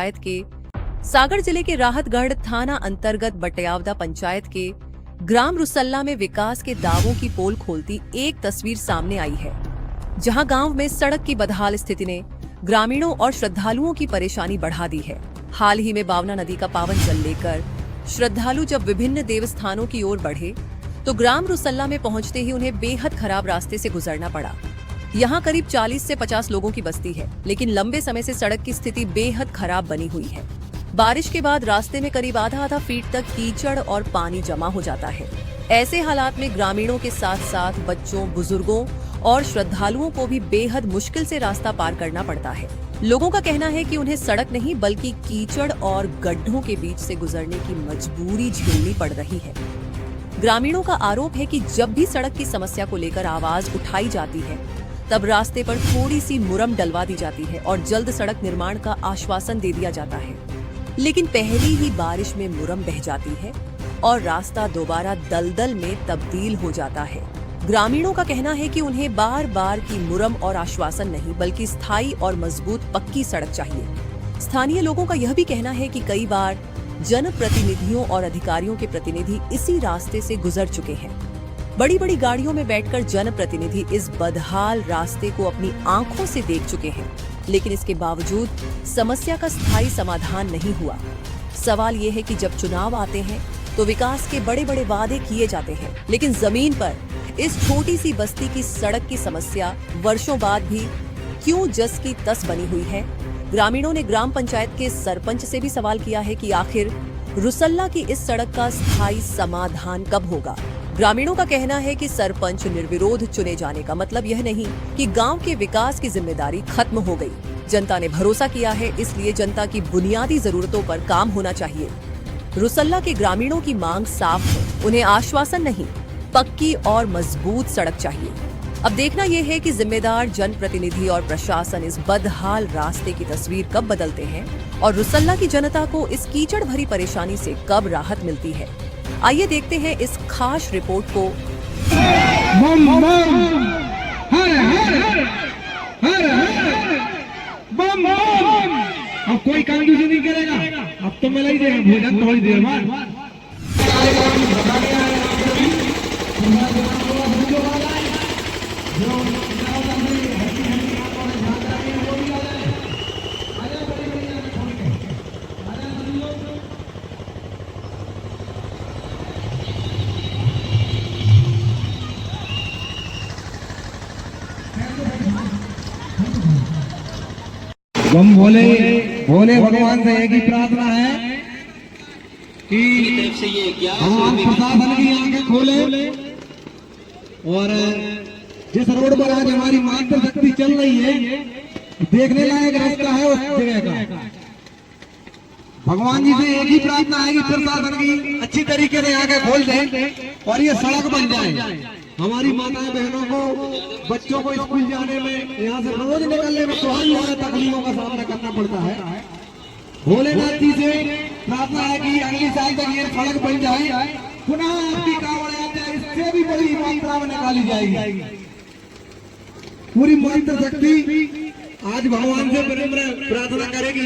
पंचायत के सागर जिले के राहतगढ़ थाना अंतर्गत बटियावदा पंचायत के ग्राम रुसल्ला में विकास के दावों की पोल खोलती एक तस्वीर सामने आई है, जहां गांव में सड़क की बदहाल स्थिति ने ग्रामीणों और श्रद्धालुओं की परेशानी बढ़ा दी है। हाल ही में बावना नदी का पावन जल लेकर श्रद्धालु जब विभिन्न देवस्थानों की ओर बढ़े तो ग्राम रुसल्ला में पहुंचते ही उन्हें बेहद खराब रास्ते से गुजरना पड़ा। यहाँ करीब 40 से 50 लोगों की बस्ती है, लेकिन लंबे समय से सड़क की स्थिति बेहद खराब बनी हुई है। बारिश के बाद रास्ते में करीब आधा फीट तक कीचड़ और पानी जमा हो जाता है। ऐसे हालात में ग्रामीणों के साथ साथ बच्चों, बुजुर्गों और श्रद्धालुओं को भी बेहद मुश्किल से रास्ता पार करना पड़ता है। लोगों का कहना है कि उन्हें सड़क नहीं बल्कि कीचड़ और गड्ढों के बीच से गुजरने की मजबूरी झेलनी पड़ रही है। ग्रामीणों का आरोप है कि जब भी सड़क की समस्या को लेकर आवाज उठाई जाती है, तब रास्ते पर थोड़ी सी मुरम डलवा दी जाती है और जल्द सड़क निर्माण का आश्वासन दे दिया जाता है, लेकिन पहली ही बारिश में मुरम बह जाती है और रास्ता दोबारा दलदल में तब्दील हो जाता है। ग्रामीणों का कहना है कि उन्हें बार बार की मुरम और आश्वासन नहीं बल्कि स्थायी और मजबूत पक्की सड़क चाहिए। स्थानीय लोगों का यह भी कहना है कि कई बार जनप्रतिनिधियों और अधिकारियों के प्रतिनिधि इसी रास्ते से गुजर चुके हैं। बड़ी बड़ी गाड़ियों में बैठकर जनप्रतिनिधि इस बदहाल रास्ते को अपनी आंखों से देख चुके हैं, लेकिन इसके बावजूद समस्या का स्थायी समाधान नहीं हुआ। सवाल ये है कि जब चुनाव आते हैं तो विकास के बड़े बड़े वादे किए जाते हैं, लेकिन जमीन पर इस छोटी सी बस्ती की सड़क की समस्या वर्षों बाद भी क्यों जस की तस बनी हुई है। ग्रामीणों ने ग्राम पंचायत के सरपंच से भी सवाल किया है कि आखिर रुसल्ला की इस सड़क का स्थायी समाधान कब होगा। ग्रामीणों का कहना है कि सरपंच निर्विरोध चुने जाने का मतलब यह नहीं कि गांव के विकास की जिम्मेदारी खत्म हो गई। जनता ने भरोसा किया है, इसलिए जनता की बुनियादी जरूरतों पर काम होना चाहिए। रुसल्ला के ग्रामीणों की मांग साफ है, उन्हें आश्वासन नहीं पक्की और मजबूत सड़क चाहिए। अब देखना यह है कि जिम्मेदार जनप्रतिनिधि और प्रशासन इस बदहाल रास्ते की तस्वीर कब बदलते हैं और रुसल्ला की जनता को इस कीचड़ भरी परेशानी से कब राहत मिलती है। आइए देखते हैं इस खास रिपोर्ट को। बम बम हर हर हर हर बम बम। अब कोई कंजूसी नहीं करेगा, अब तो मिला ही देगा भोजन थोड़ी देर बाद। हम भोले भोले भगवान से एक ही प्रार्थना है कि भगवान प्रशासन की आंखें खोले और जिस रोड पर आज हमारी मातृ शक्ति चल रही है, देखने लायक रास्ता है उस जगह का। भगवान जी से एक ही प्रार्थना है कि प्रशासन की अच्छी तरीके से आंखें खोल दें और ये सड़क बन जाए। हमारी माताएं बहनों को, बच्चों को स्कूल जाने में, यहाँ से रोज निकलने में बहुत तकलीफों का सामना करना पड़ता है। भोलेनाथ जी से प्रार्थना है कि अगली साल तक ये सड़क बन जाए, पुनः आपकी कावड़ यात्रा इससे भी बड़ी मात्रा में निकाली जाएगी। पूरी मातृ शक्ति आज भगवान से प्रार्थना करेगी।